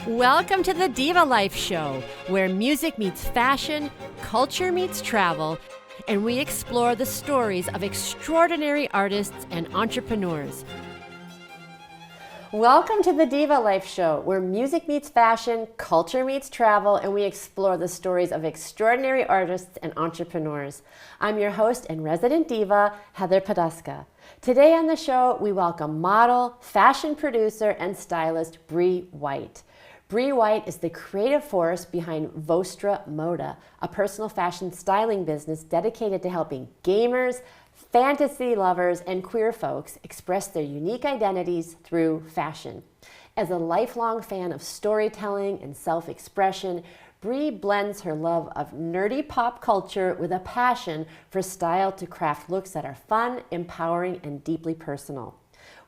Welcome to the Diva Life Show, where music meets fashion, culture meets travel, and we explore the stories of extraordinary artists and entrepreneurs. Welcome to the Diva Life Show, where music meets fashion, culture meets travel, and we explore the stories of extraordinary artists and entrepreneurs. I'm your host and resident diva, Heather Poduska. Today on the show, we welcome model, fashion producer, and stylist Bri White. Bri White is the creative force behind Vostra Moda, a personal fashion styling business dedicated to helping gamers, fantasy lovers, and queer folks express their unique identities through fashion. As a lifelong fan of storytelling and self-expression, Bri blends her love of nerdy pop culture with a passion for style to craft looks that are fun, empowering, and deeply personal.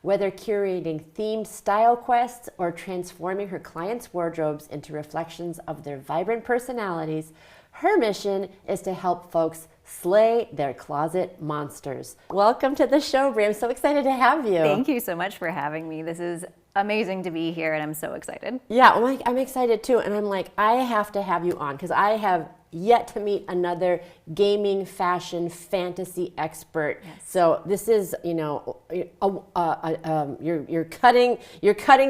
Whether curating themed style quests or transforming her clients' wardrobes into reflections of their vibrant personalities, her mission is to help folks slay their closet monsters. Welcome to the show, Bri. I'm so excited to have you. Thank you so much for having me. This is amazing to be here, and I'm so excited. Yeah, I'm excited too, and I'm like, I have to have you on because I have yet to meet another gaming, fashion, fantasy expert. Yes. So this is, you're cutting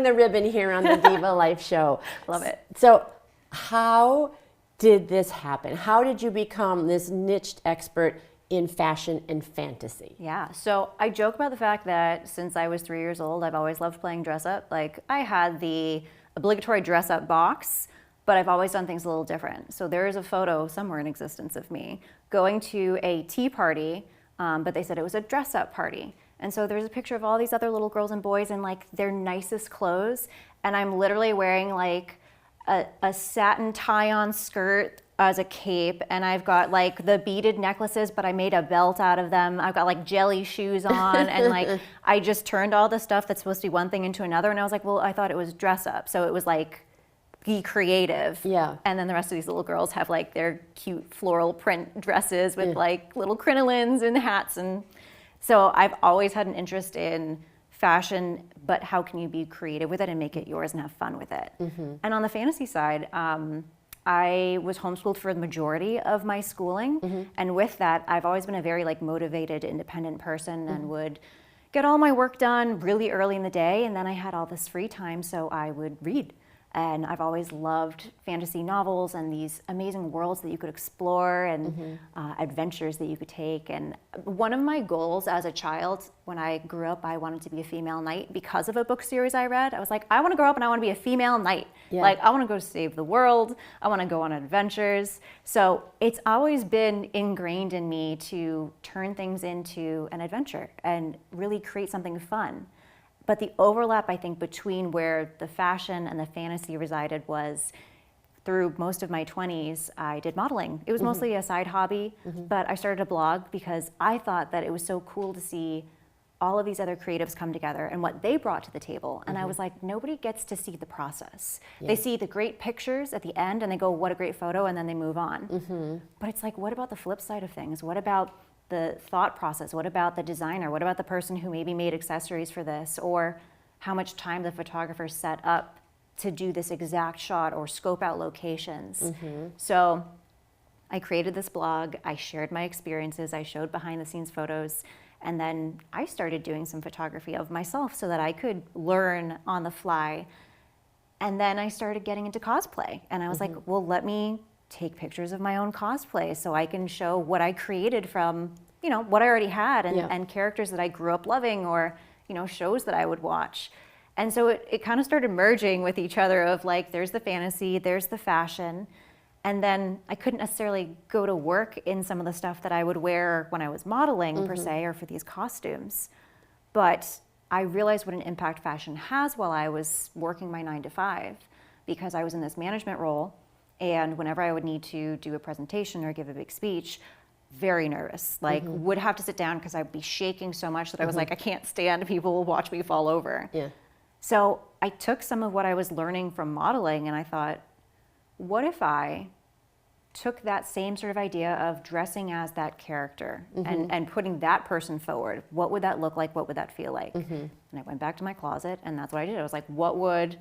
the ribbon here on the Diva Life Show. Love it. So how did this happen? How did you become this niched expert in fashion and fantasy? Yeah, so I joke about the fact that since I was 3 years old, I've always loved playing dress up. Like, I had the obligatory dress up box, but I've always done things a little different. So there is a photo somewhere in existence of me going to a tea party, but they said it was a dress up party. And so there's a picture of all these other little girls and boys in like their nicest clothes, and I'm literally wearing like a satin tie-on skirt as a cape, and I've got like the beaded necklaces, but I made a belt out of them. I've got like jelly shoes on, and like I just turned all the stuff that's supposed to be one thing into another, and I was like, well, I thought it was dress up, so it was like be creative. Yeah. And then the rest of these little girls have like their cute floral print dresses with like little crinolines and hats, and so I've always had an interest in fashion, but how can you be creative with it and make it yours and have fun with it? Mm-hmm. And on the fantasy side, I was homeschooled for the majority of my schooling, mm-hmm. and with that, I've always been a very like motivated, independent person, mm-hmm. and would get all my work done really early in the day, and then I had all this free time, so I would read. And I've always loved fantasy novels and these amazing worlds that you could explore and mm-hmm. Adventures that you could take. And one of my goals as a child, when I grew up, I wanted to be a female knight because of a book series I read. I was like, I want to grow up and I want to be a female knight. Yeah. Like, I want to go save the world. I want to go on adventures. So it's always been ingrained in me to turn things into an adventure and really create something fun. But the overlap, I think, between where the fashion and the fantasy resided was through most of my 20s, I did modeling. It was mm-hmm. mostly a side hobby, mm-hmm. but I started a blog because I thought that it was so cool to see all of these other creatives come together and what they brought to the table. And mm-hmm. I was like, nobody gets to see the process. Yeah. They see the great pictures at the end and they go, what a great photo, and then they move on. Mm-hmm. But it's like, what about the flip side of things? What about the thought process? What about the designer? What about the person who maybe made accessories for this? Or how much time the photographer set up to do this exact shot or scope out locations? Mm-hmm. So I created this blog, I shared my experiences, I showed behind the scenes photos, and then I started doing some photography of myself so that I could learn on the fly. And then I started getting into cosplay, and I was mm-hmm. like, well, let me take pictures of my own cosplay so I can show what I created from, what I already had and, yeah. and characters that I grew up loving or, shows that I would watch. And so it kind of started merging with each other of like, there's the fantasy, there's the fashion. And then I couldn't necessarily go to work in some of the stuff that I would wear when I was modeling mm-hmm. per se, or for these costumes. But I realized what an impact fashion has while I was working my 9 to 5, because I was in this management role. And whenever I would need to do a presentation or give a big speech, very nervous, like mm-hmm. would have to sit down because I'd be shaking so much that I was mm-hmm. like, I can't stand, people will watch me fall over. Yeah. So I took some of what I was learning from modeling and I thought, what if I took that same sort of idea of dressing as that character mm-hmm. and putting that person forward? What would that look like? What would that feel like? Mm-hmm. And I went back to my closet and that's what I did. I was like, what would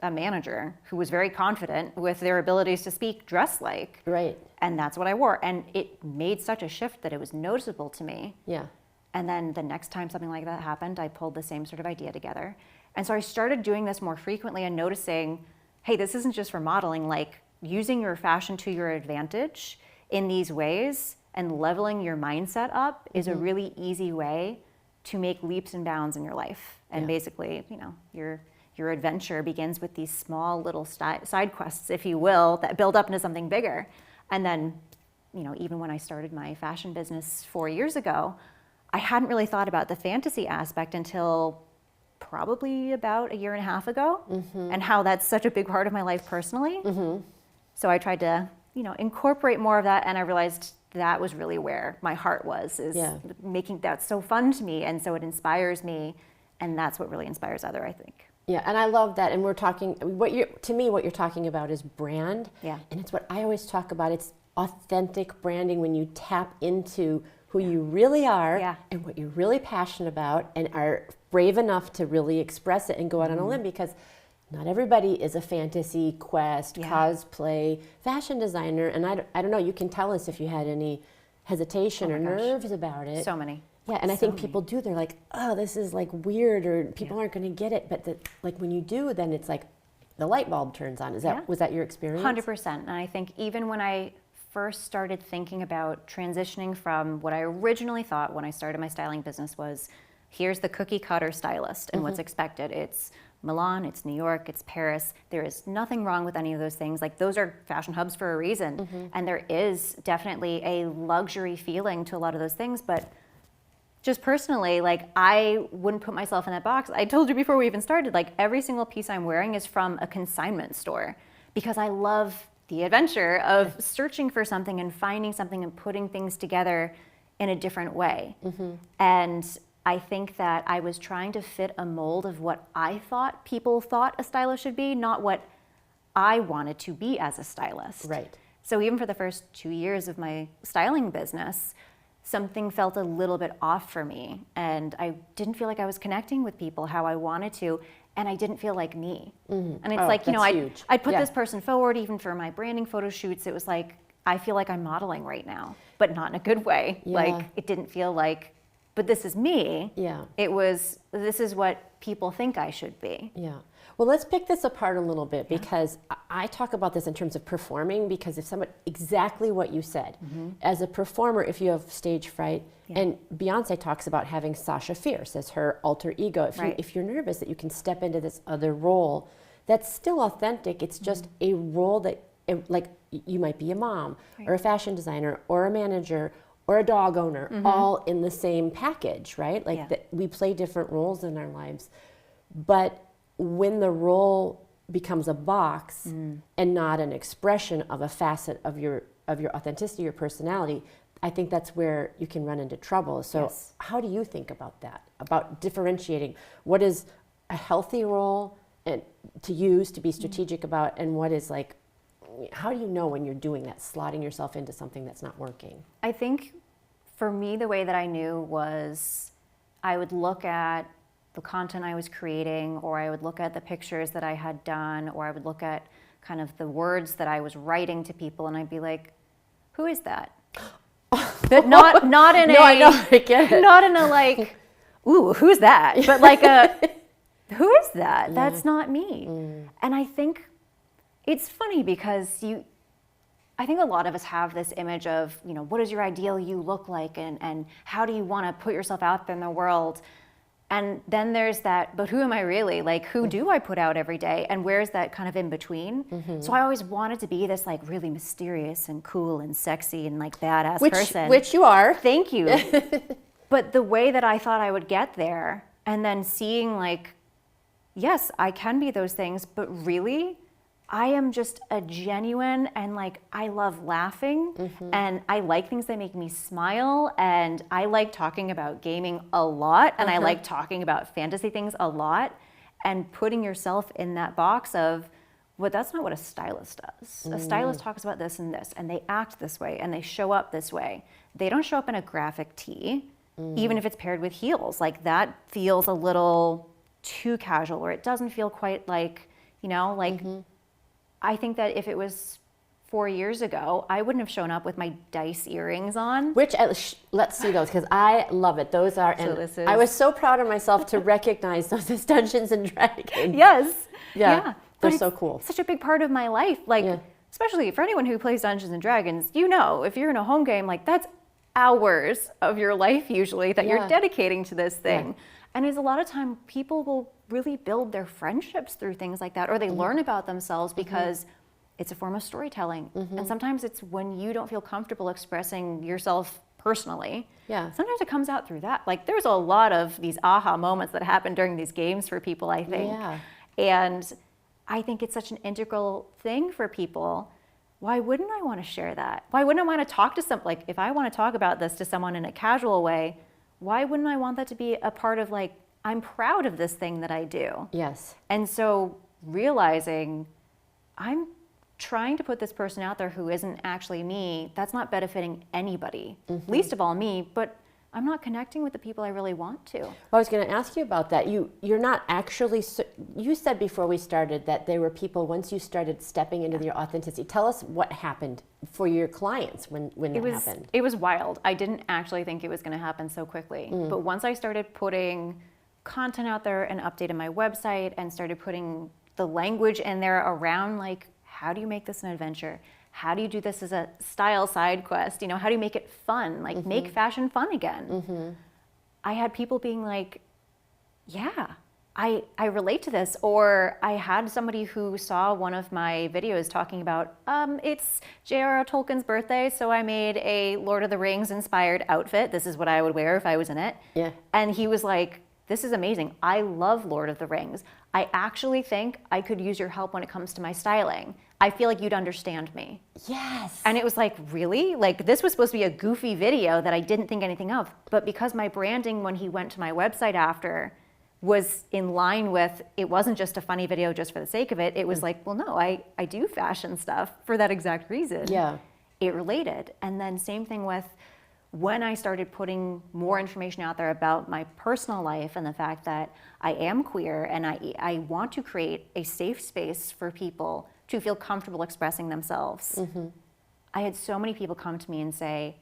a manager who was very confident with their abilities to speak dress like. Right. And that's what I wore. And it made such a shift that it was noticeable to me. Yeah. And then the next time something like that happened, I pulled the same sort of idea together. And so I started doing this more frequently and noticing, hey, this isn't just for modeling, like using your fashion to your advantage in these ways and leveling your mindset up is a really easy way to make leaps and bounds in your life. And basically, you know, your adventure begins with these small little side quests, if you will, that build up into something bigger. And then, you know, even when I started my fashion business 4 years ago, I hadn't really thought about the fantasy aspect until probably about a year and a half ago, and how that's such a big part of my life personally. So I tried to, you know, incorporate more of that, and I realized that was really where my heart was, is making that so fun to me, and so it inspires me, and that's what really inspires other, I think. Yeah, and I love that. And we're talking, what you're talking about is brand. Yeah. And it's what I always talk about. It's authentic branding, when you tap into who you really are and what you're really passionate about, and are brave enough to really express it and go out on a limb, because not everybody is a fantasy quest, cosplay, fashion designer. And I don't know, you can tell us if you had any hesitation or nerves about it. So many. Yeah, and I think people do. They're like, oh, this is like weird, or people aren't going to get it. But like when you do, then it's like the light bulb turns on. Was that your experience? 100%. And I think even when I first started thinking about transitioning from what I originally thought when I started my styling business was, here's the cookie cutter stylist and what's expected. It's Milan, it's New York, it's Paris. There is nothing wrong with any of those things. Like, those are fashion hubs for a reason. And there is definitely a luxury feeling to a lot of those things. But just personally, like, I wouldn't put myself in that box. I told you before we even started, like, every single piece I'm wearing is from a consignment store, because I love the adventure of searching for something and finding something and putting things together in a different way. And I think that I was trying to fit a mold of what I thought people thought a stylist should be, not what I wanted to be as a stylist. Right. So even for the first 2 years of my styling business, something felt a little bit off for me, and I didn't feel like I was connecting with people how I wanted to, and I didn't feel like me. And it's like, you know, I'd put this person forward, even for my branding photo shoots. It was like, I feel like I'm modeling right now, but not in a good way. Like, it didn't feel like, but this is me. It was, this is what people think I should be. Well, let's pick this apart a little bit, because I talk about this in terms of performing, because if someone, exactly what you said, as a performer, if you have stage fright, and Beyonce talks about having Sasha Fierce as her alter ego. If you're nervous that you can step into this other role, that's still authentic. It's just a role that, like, you might be a mom or a fashion designer or a manager or a dog owner, all in the same package, right? Like, we play different roles in our lives. But when the role becomes a box and not an expression of a facet of your authenticity, your personality, I think that's where you can run into trouble. So how do you think about that? About differentiating what is a healthy role and to use, to be strategic about, and what is, like, how do you know when you're doing that, slotting yourself into something that's not working? I think for me, the way that I knew was I would look at the content I was creating, or I would look at the pictures that I had done, or I would look at kind of the words that I was writing to people, and I'd be like, who is that? But not in no, I know, I get it. Not in a like, ooh, who's that? But like a, who is that? That's not me. And I think it's funny because I think a lot of us have this image of, you know, what does your ideal you look like, and how do you want to put yourself out there in the world? And then there's that, but who am I really? Like, who do I put out every day? And where's that kind of in between? So I always wanted to be this, like, really mysterious and cool and sexy and, like, badass person. Which you are. Thank you. But the way that I thought I would get there, and then seeing, like, yes, I can be those things, but really, I am just a genuine, and, like, I love laughing, and I like things that make me smile, and I like talking about gaming a lot, and I like talking about fantasy things a lot, and putting yourself in that box of, well, that's not what a stylist does. A stylist talks about this, and they act this way, and they show up this way. They don't show up in a graphic tee, even if it's paired with heels. Like, that feels a little too casual, or it doesn't feel quite like, You know, like I think that if it was 4 years ago, I wouldn't have shown up with my dice earrings on. Which, let's see those, because I love it. Those are, So and this is- I was so proud of myself to recognize those as Dungeons and Dragons. Yes. Yeah. But They're so it's cool. Such a big part of my life. Like, Yeah. especially for anyone who plays Dungeons and Dragons, you know, if you're in a home game, like that's hours of your life usually that you're Yeah. dedicating to this thing. Yeah. And it's a lot of time people will really build their friendships through things like that, or they learn about themselves because it's a form of storytelling. And sometimes it's when you don't feel comfortable expressing yourself personally. Yeah. Sometimes it comes out through that. Like there's a lot of these aha moments that happen during these games for people, I think. Yeah. And I think it's such an integral thing for people. Why wouldn't I want to share that? Why wouldn't I want to talk to like if I want to talk about this to someone in a casual way, why wouldn't I want that to be a part of like, I'm proud of this thing that I do? Yes. And so realizing I'm trying to put this person out there who isn't actually me, that's not benefiting anybody, least of all me, but I'm not connecting with the people I really want to. Well, I was going to ask you about that. You're not actually, you said before we started that there were people, once you started stepping into your authenticity. Tell us what happened for your clients when that happened. It was wild. I didn't actually think it was going to happen so quickly. But once I started putting content out there and updated my website and started putting the language in there around like, how do you make this an adventure? How do you do this as a style side quest? You know, how do you make it fun? Like make fashion fun again. I had people being like, yeah, I relate to this. Or I had somebody who saw one of my videos talking about, it's J.R.R. Tolkien's birthday, so I made a Lord of the Rings inspired outfit. This is what I would wear if I was in it. Yeah. And he was like, this is amazing. I love Lord of the Rings. I actually think I could use your help when it comes to my styling. I feel like you'd understand me. Yes. And it was like, really? Like this was supposed to be a goofy video that I didn't think anything of. But because my branding when he went to my website after was in line with, it wasn't just a funny video just for the sake of it. It was like, well, no, I do fashion stuff for that exact reason. Yeah. It related. And then same thing with when I started putting more information out there about my personal life and the fact that I am queer and I want to create a safe space for people to feel comfortable expressing themselves. I had so many people come to me and say,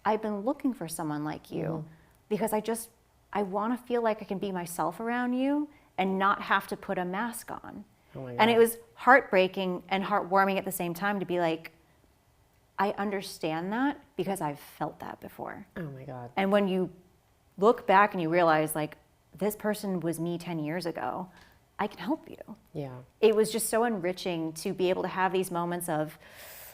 I've been looking for someone like you because I want to feel like I can be myself around you and not have to put a mask on. Oh my God. And it was heartbreaking and heartwarming at the same time to be like, I understand that because I've felt that before. Oh my God. And when you look back and you realize like, this person was me 10 years ago, I can help you. Yeah. It was just so enriching to be able to have these moments of,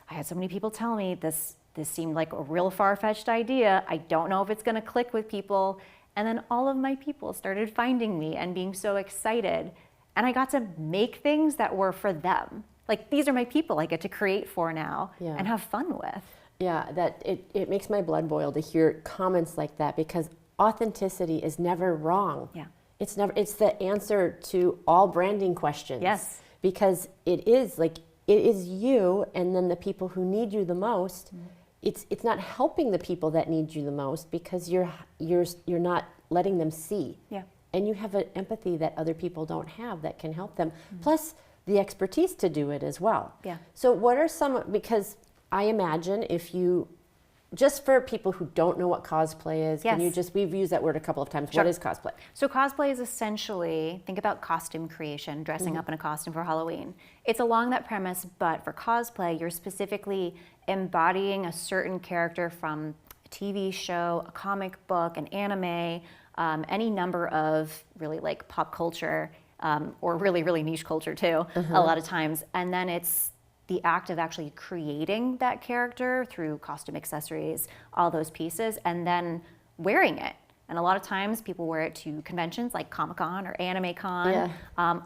I had so many people tell me this seemed like a real far-fetched idea. I don't know if it's gonna click with people. And then all of my people started finding me and being so excited. And I got to make things that were for them. Like these are my people I get to create for now and have fun with. Yeah, that it makes my blood boil to hear comments like that because authenticity is never wrong. Yeah. It's the answer to all branding questions. Yes. Because it is you and then the people who need you the most. It's not helping the people that need you the most because you're not letting them see. Yeah. And you have an empathy that other people don't have that can help them. Plus the expertise to do it as well. Yeah. So what are some, because I imagine if you, just for people who don't know what cosplay is, can you just, we've used that word a couple of times. Sure. What is cosplay? So cosplay is essentially, think about costume creation, dressing up in a costume for Halloween. It's along that premise, but for cosplay, you're specifically embodying a certain character from a TV show, a comic book, an anime, any number of really like pop culture, or really, really niche culture too, a lot of times. And then it's the act of actually creating that character through costume accessories, all those pieces, and then wearing it. And a lot of times people wear it to conventions like Comic-Con or Anime Con,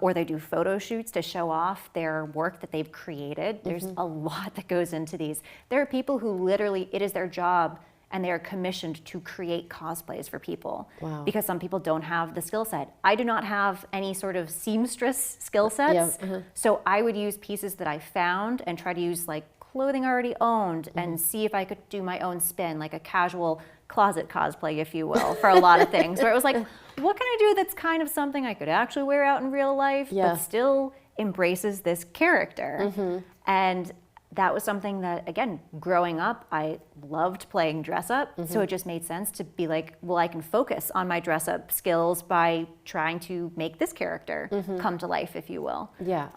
or they do photo shoots to show off their work that they've created. There's a lot that goes into these. There are people who literally, it is their job and they are commissioned to create cosplays for people. Wow. Because some people don't have the skill set. I do not have any sort of seamstress skill sets. So I would use pieces that I found and try to use like clothing already owned and see if I could do my own spin, like a casual closet cosplay, if you will, for a lot of things. Where it was like, what can I do that's kind of something I could actually wear out in real life, but still embraces this character. And that was something that, again, growing up, I loved playing dress up. So it just made sense to be like, well, I can focus on my dress up skills by trying to make this character come to life, if you will. Yeah.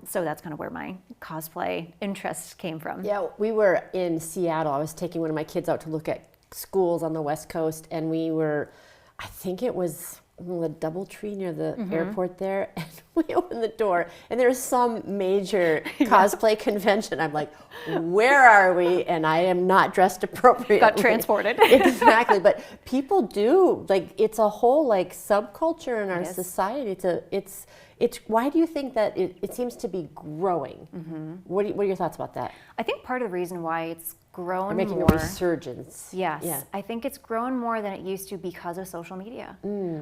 So that's kind of where my cosplay interest came from. Yeah, we were in Seattle. I was taking one of my kids out to look at schools on the West Coast, and we were, I think it was the DoubleTree near the airport there, and we opened the door, and there's some major cosplay convention. I'm like, where are we? And I am not dressed appropriately. Got transported. Exactly, but people do, like, it's a whole like subculture in our society. It's why do you think that it seems to be growing? What are your thoughts about that? I think part of the reason why it's grown Making more. a resurgence. Yes. Yeah. I think it's grown more than it used to because of social media.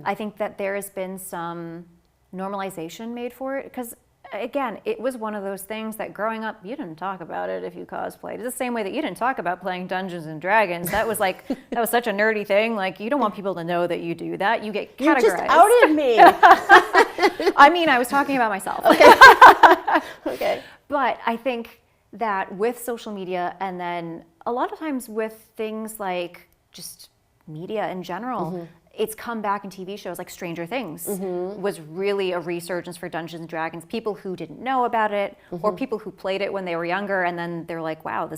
I think that there has been some normalization made for it because, again, it was one of those things that growing up, you didn't talk about it if you cosplayed. It's the same way that you didn't talk about playing Dungeons and Dragons. That was like, that was such a nerdy thing. Like, you don't want people to know that you do that. You get categorized. You just outed me. I mean, I was talking about myself. Okay. But I think that with social media and then a lot of times with things like just media in general, it's come back in TV shows like Stranger Things was really a resurgence for Dungeons and Dragons. People who didn't know about it or people who played it when they were younger and then they're like, wow,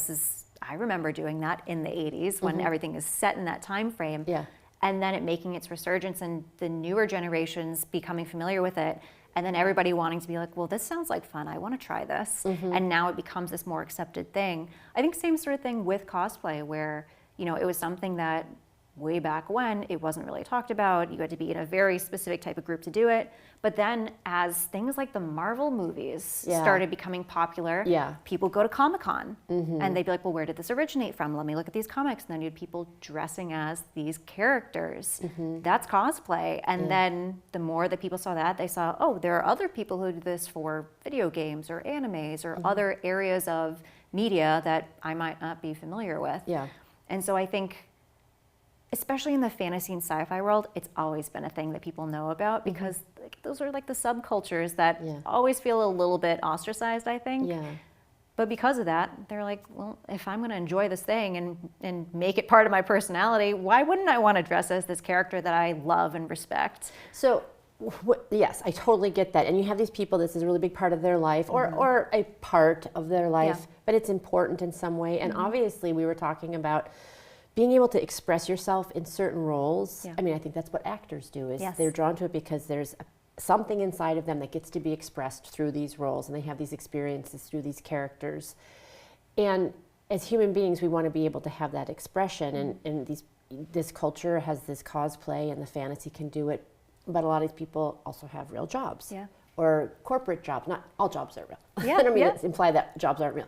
I remember doing that in the 80s when everything is set in that time frame. Yeah. And then it making its resurgence and the newer generations becoming familiar with it. And then everybody wanting to be like, well, this sounds like fun. I want to try this. And now it becomes this more accepted thing. I think same sort of thing with cosplay where, you know, it was something that way back when it wasn't really talked about. You had to be in a very specific type of group to do it. But then as things like the Marvel movies started becoming popular, people go to Comic-Con and they'd be like, well, where did this originate from? Let me look at these comics. And then you had people dressing as these characters. That's cosplay. And then the more that people saw that, they saw, oh, there are other people who do this for video games or animes or other areas of media that I might not be familiar with. Yeah. And so I think, especially in the fantasy and sci-fi world, it's always been a thing that people know about because like, those are like the subcultures that always feel a little bit ostracized, I think. Yeah. But because of that, they're like, well, if I'm going to enjoy this thing and make it part of my personality, why wouldn't I want to dress as this character that I love and respect? So, yes, I totally get that. And you have these people, this is a really big part of their life or a part of their life, but it's important in some way. And obviously we were talking about being able to express yourself in certain roles. I mean, I think that's what actors do is they're drawn to it because there's something inside of them that gets to be expressed through these roles and they have these experiences through these characters. And as human beings, we want to be able to have that expression and this culture has this cosplay and the fantasy can do it, but a lot of these people also have real jobs or corporate jobs. Not all jobs are real. I don't mean to imply that jobs aren't real.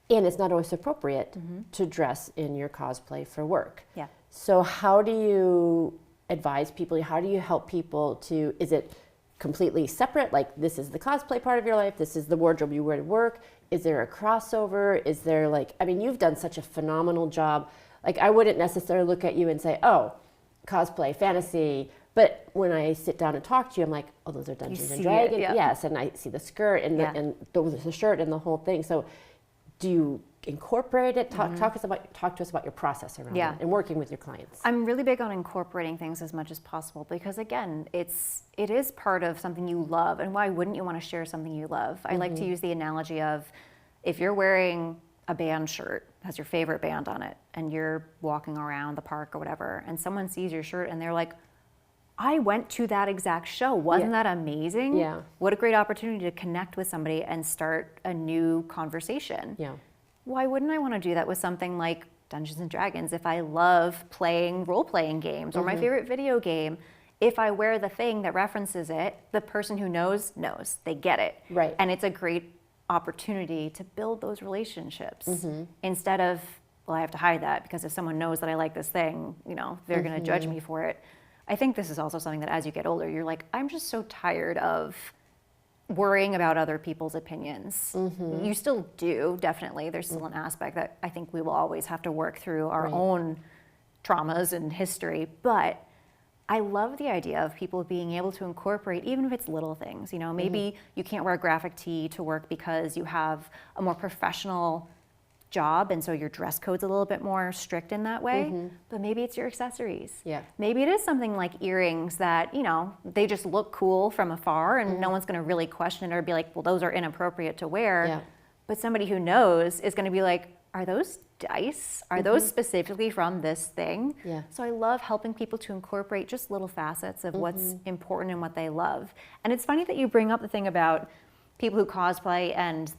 And it's not always appropriate to dress in your cosplay for work. Yeah. So how do you advise people? How do you help people to, is it completely separate? Like this is the cosplay part of your life. This is the wardrobe you wear to work. Is there a crossover? Is there like, I mean, you've done such a phenomenal job. Like I wouldn't necessarily look at you and say, oh, cosplay, fantasy. But when I sit down and talk to you, I'm like, oh, those are Dungeons and Dragons. Yes. And I see the skirt and the shirt and the whole thing. So do you incorporate it? Talk to us about your process around it and working with your clients. I'm really big on incorporating things as much as possible because again, it is part of something you love, and why wouldn't you want to share something you love? I like to use the analogy of if you're wearing a band shirt, has your favorite band on it, and you're walking around the park or whatever, and someone sees your shirt and they're like, I went to that exact show. Wasn't that amazing? Yeah. What a great opportunity to connect with somebody and start a new conversation. Yeah. Why wouldn't I want to do that with something like Dungeons and Dragons if I love playing role-playing games or my favorite video game? If I wear the thing that references it, the person who knows. They get it. Right. And it's a great opportunity to build those relationships instead of, well, I have to hide that because if someone knows that I like this thing, you know, they're going to judge me for it. I think this is also something that as you get older, you're like, I'm just so tired of worrying about other people's opinions. You still do, definitely. There's still an aspect that I think we will always have to work through our own traumas and history. But I love the idea of people being able to incorporate, even if it's little things. You know, maybe you can't wear a graphic tee to work because you have a more professional job, and so your dress code's a little bit more strict in that way, but maybe it's your accessories. Yeah. Maybe it is something like earrings that, you know, they just look cool from afar and no one's gonna really question it or be like, well, those are inappropriate to wear. Yeah. But somebody who knows is gonna be like, are those dice? Are those specifically from this thing? Yeah. So I love helping people to incorporate just little facets of what's important and what they love. And it's funny that you bring up the thing about people who cosplay and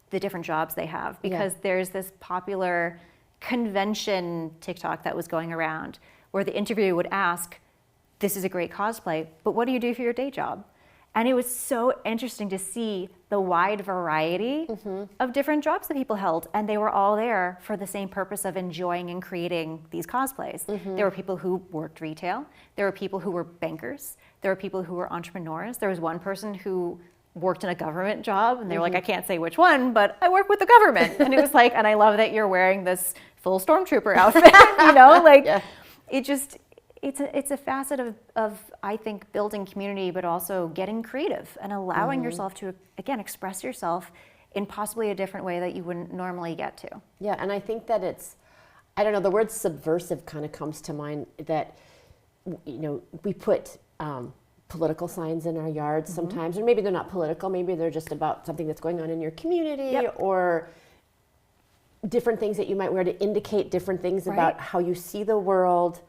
the different jobs they have, because there's this popular convention TikTok that was going around where the interviewer would ask, this is a great cosplay, but what do you do for your day job? And it was so interesting to see the wide variety of different jobs that people held, and they were all there for the same purpose of enjoying and creating these cosplays. There were people who worked retail, there were people who were bankers, there were people who were entrepreneurs. There was one person who worked in a government job, and they were like, I can't say which one, but I work with the government. And it was like, and I love that you're wearing this full stormtrooper outfit, you know, like it just, it's a facet of, I think, building community, but also getting creative and allowing yourself to, again, express yourself in possibly a different way that you wouldn't normally get to. Yeah, and I think that it's, I don't know, the word subversive kind of comes to mind, that, you know, we put political signs in our yards sometimes, or maybe they're not political, maybe they're just about something that's going on in your community, or different things that you might wear to indicate different things about how you see the world.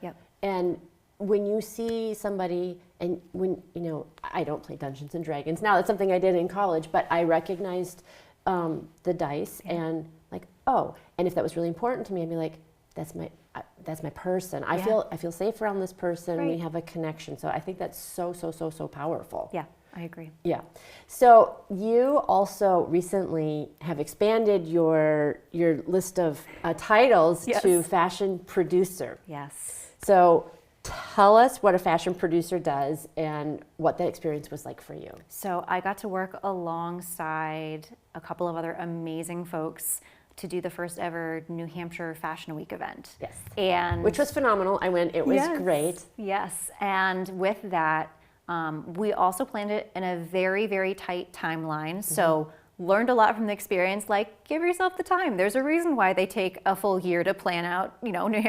And when you see somebody, and when, you know, I don't play Dungeons and Dragons now, that's something I did in college, but I recognized the dice and like, oh, and if that was really important to me, I'd be like, that's my person. I feel safe around this person. We have a connection. So I think that's so powerful. Yeah, I agree. Yeah. So you also recently have expanded your list of titles to fashion producer. Yes. So tell us what a fashion producer does and what that experience was like for you. So I got to work alongside a couple of other amazing folks to do the first ever New Hampshire Fashion Week event. Yes. And which was phenomenal. I went, it was great. Yes, and with that, we also planned it in a very, very tight timeline. So learned a lot from the experience, like give yourself the time. There's a reason why they take a full year to plan out, you know, New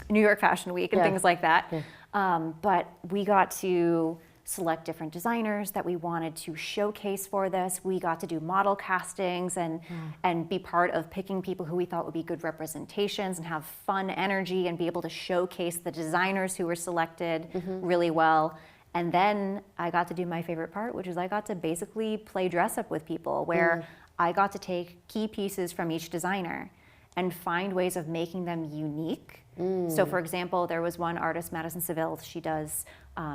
York Fashion Week and things like that. But we got to select different designers that we wanted to showcase for this. We got to do model castings and be part of picking people who we thought would be good representations and have fun energy and be able to showcase the designers who were selected really well. And then I got to do my favorite part, which is I got to basically play dress up with people, where I got to take key pieces from each designer and find ways of making them unique. So for example, there was one artist, Madison Seville, she does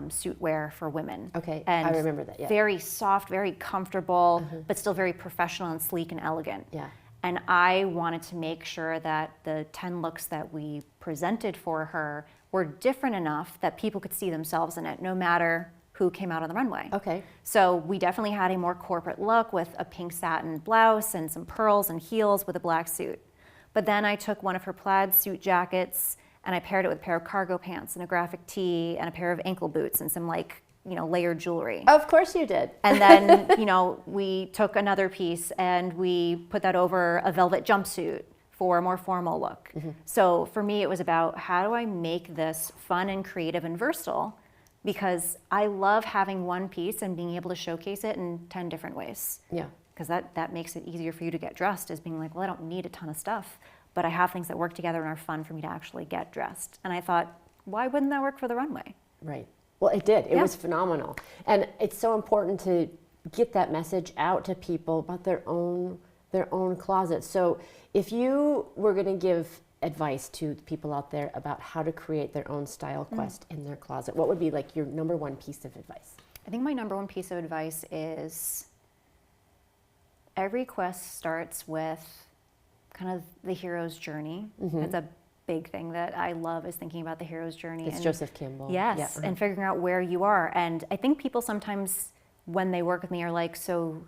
suit wear for women. Okay, and I remember that, very soft, very comfortable, but still very professional and sleek and elegant. Yeah. And I wanted to make sure that the 10 looks that we presented for her were different enough that people could see themselves in it, no matter who came out on the runway. Okay. So we definitely had a more corporate look with a pink satin blouse and some pearls and heels with a black suit. But then I took one of her plaid suit jackets and I paired it with a pair of cargo pants and a graphic tee and a pair of ankle boots and some, like, you know, layered jewelry. Of course you did. And then, you know, we took another piece and we put that over a velvet jumpsuit for a more formal look. So for me, it was about, how do I make this fun and creative and versatile? Because I love having one piece and being able to showcase it in 10 different ways. Yeah. Because that makes it easier for you to get dressed, is being like, well, I don't need a ton of stuff, but I have things that work together and are fun for me to actually get dressed. And I thought, why wouldn't that work for the runway? Right. Well, it did. It was phenomenal. And it's so important to get that message out to people about their own closet. So if you were going to give advice to people out there about how to create their own style quest in their closet, what would be like your number one piece of advice? I think my number one piece of advice is every quest starts with kind of the hero's journey. It's a big thing that I love, is thinking about the hero's journey. It's Joseph Campbell. Yes, and figuring out where you are. And I think people sometimes, when they work with me, are like, so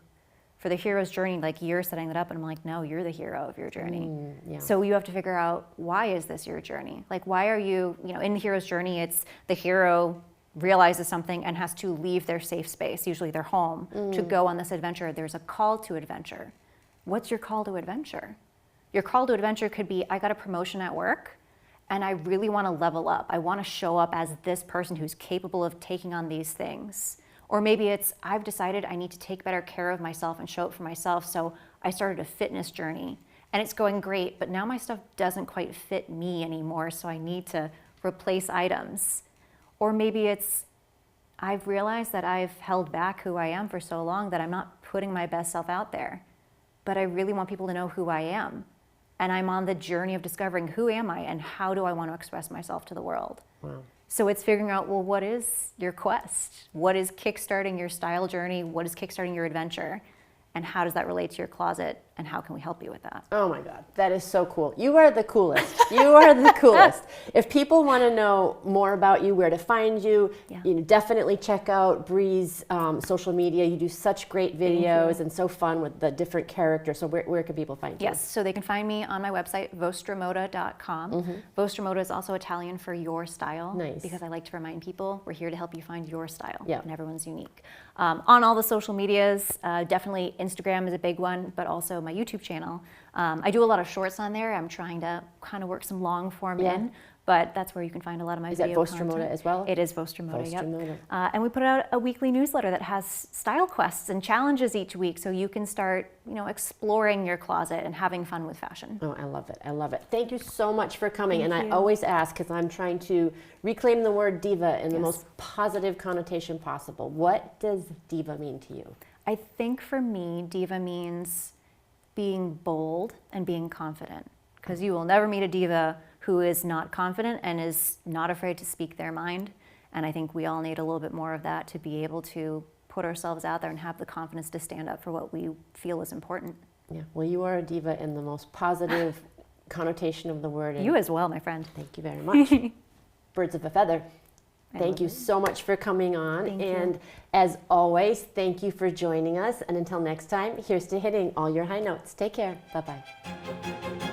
for For the hero's journey, like you're setting that up, and I'm like, no, you're the hero of your journey. Yeah. So you have to figure out, why is this your journey? Like, why are you, in the hero's journey, it's the hero realizes something and has to leave their safe space, usually their home, to go on this adventure. There's a call to adventure. What's your call to adventure? Your call to adventure could be, I got a promotion at work and I really want to level up. I want to show up as this person who's capable of taking on these things. Or maybe it's, I've decided I need to take better care of myself and show up for myself, so I started a fitness journey. And it's going great, but now my stuff doesn't quite fit me anymore, so I need to replace items. Or maybe it's, I've realized that I've held back who I am for so long that I'm not putting my best self out there. But I really want people to know who I am. And I'm on the journey of discovering, who am I and how do I want to express myself to the world? Wow. So it's figuring out, well, what is your quest? What is kickstarting your style journey? What is kickstarting your adventure? And how does that relate to your closet? And how can we help you with that? Oh my God, that is so cool. You are the coolest. You are the coolest. If people want to know more about you, where to find you, definitely check out Bri's social media. You do such great videos and so fun with the different characters. So where can people find you? Yes, so they can find me on my website, vostramoda.com. Vostra Moda is also Italian for your style. Nice. Because I like to remind people, we're here to help you find your style. Yeah. And everyone's unique. On all the social medias, definitely Instagram is a big one, but also my YouTube channel. I do a lot of shorts on there. I'm trying to kind of work some long form in, but that's where you can find a lot of my video Is that content. Vostra Moda as well? It is Vostra Moda, Vostra Moda. And we put out a weekly newsletter that has style quests and challenges each week, so you can start, exploring your closet and having fun with fashion. Oh, I love it. I love it. Thank you so much for coming. Thank and you. I always ask, because I'm trying to reclaim the word diva in the most positive connotation possible. What does diva mean to you? I think for me, diva means being bold and being confident, because you will never meet a diva who is not confident and is not afraid to speak their mind. And I think we all need a little bit more of that to be able to put ourselves out there and have the confidence to stand up for what we feel is important. Yeah, well, you are a diva in the most positive connotation of the word. You as well, my friend. Thank you very much. Birds of a feather. Thank you it. so much for coming on. Thank and you. As always, thank you for joining us. And until next time, here's to hitting all your high notes. Take care. Bye-bye.